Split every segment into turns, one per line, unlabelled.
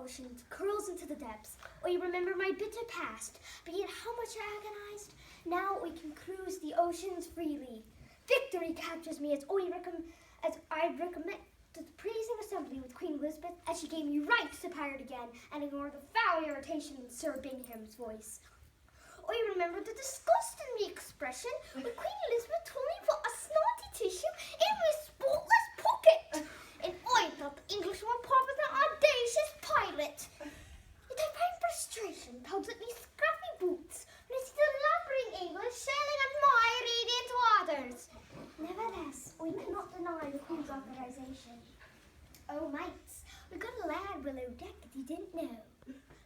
oceans curls into the depths. Oh, you remember my bitter past, but yet how much I agonized. Now we can cruise the oceans freely. Victory captures me as I recommend the praising assembly with Queen Elizabeth as she gave me rights to pirate again and ignore the foul irritation in Sir Bingham's voice. Oh, you remember the disgust in the expression when Queen Elizabeth told me put a snotty tissue in my spotless pocket. And I thought the English were part of the audacious pirate. Yet I find frustration tugs at me scruffy boots when I see the lumbering English sailing on my radiant waters. Nevertheless, we cannot deny the Queen's authorization. Oh, mates, we got a lad below deck that you didn't know.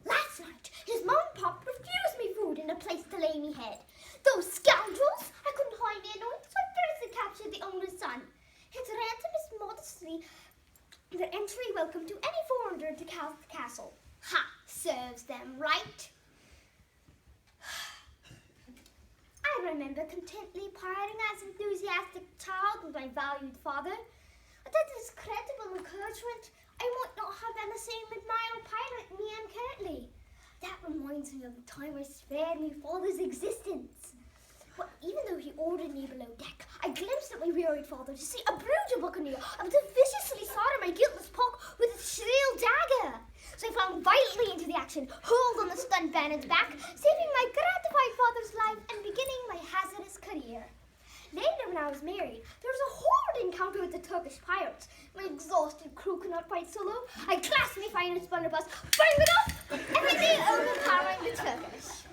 Last night, his mum and pop refused me food and a place to lay me head. Those scoundrels! I couldn't hide their noise, so I fiercely captured the owner's son. His ransom is modestly their entry welcome to any foreigner to the castle. Ha! Serves them right. I remember contently pirating as enthusiastic child with my valued father. Without this credible encouragement, I might not have been the same admired pirate me am currently. That reminds me of the time I spared my father's existence. But even though he ordered me below deck, I glimpsed at my wearied father to see a brutal buccaneer about to viciously slaughter my guiltless pock with a shrill dagger. So I flung violently into the action, hurled on the stunned bandit's back, saving my gratified father's life and beginning my hazardous career. Later, when I was married, there was a horrid encounter with the Turkish pirates. My exhausted crew could not fight solo. I clasped my finest blunderbuss, firing it off, everything overpowering the Turkish.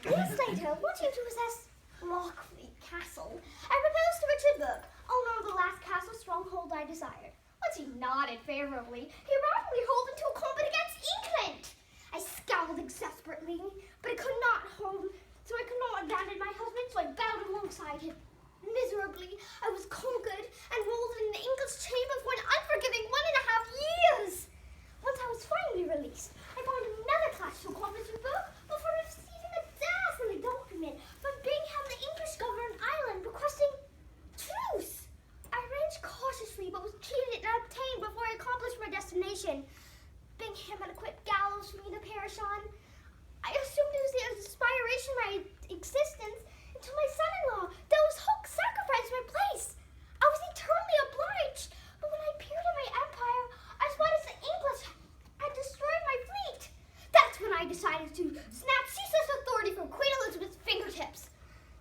Years later, wanting to possess Lockfleet Castle, I proposed to Richard Burke, owner of the last castle stronghold I desired. Once he nodded favorably, he rapidly hurled into a combat against England. I scowled exasperately, but I could not abandon my husband, so I bowed alongside him. Miserably, I was conquered and rolled in the English chamber for an unforgiving 1.5 years. Once I was finally released, I found another clash to accomplish with Burke before receiving a dazzling document from Bingham, the English-governed island, requesting truce. I arranged cautiously, but was cheated and obtained before I accomplished my destination. Bingham had equipped gallows for me to perish on. I assumed it was the inspiration of my existence until my son-in-law, Those Hook, sacrificed my place. I was eternally obliged, but when I peered at my empire, I spotted the English had destroyed my fleet. That's when I decided to snatch ceaseless authority from Queen Elizabeth's fingertips.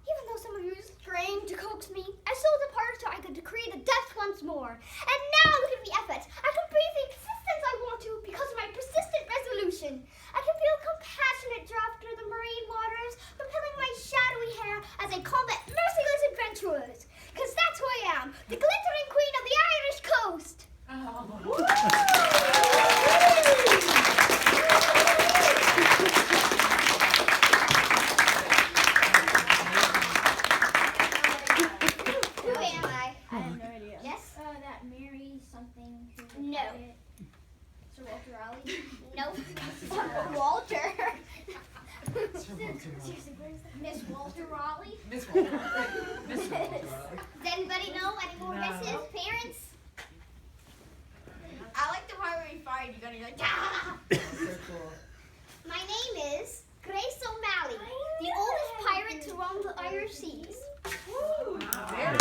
Even though some of you strained to coax me, I so departed so I could decree the death once more. And now look at the efforts. I can breathe the existence I want to because of my persistent resolution. I can feel compassionate draft through the marine waters, propelling my shadowy hair as I combat merciless adventurers. Because that's who I am, the glittering queen of the Irish coast. Who am I?
I have no idea.
Yes?
That Mary something.
No.
Sir Walter Raleigh.
Nope. Walter.
Seriously, where is that? Miss Walter Raleigh.
Miss Walter. Miss Walter.
Does anybody know any more misses? Parents?
I like the part where you fired. You gotta like, ah!
So cool.
My name is Grace O'Malley, the oldest pirate to roam the Irish seas.
Very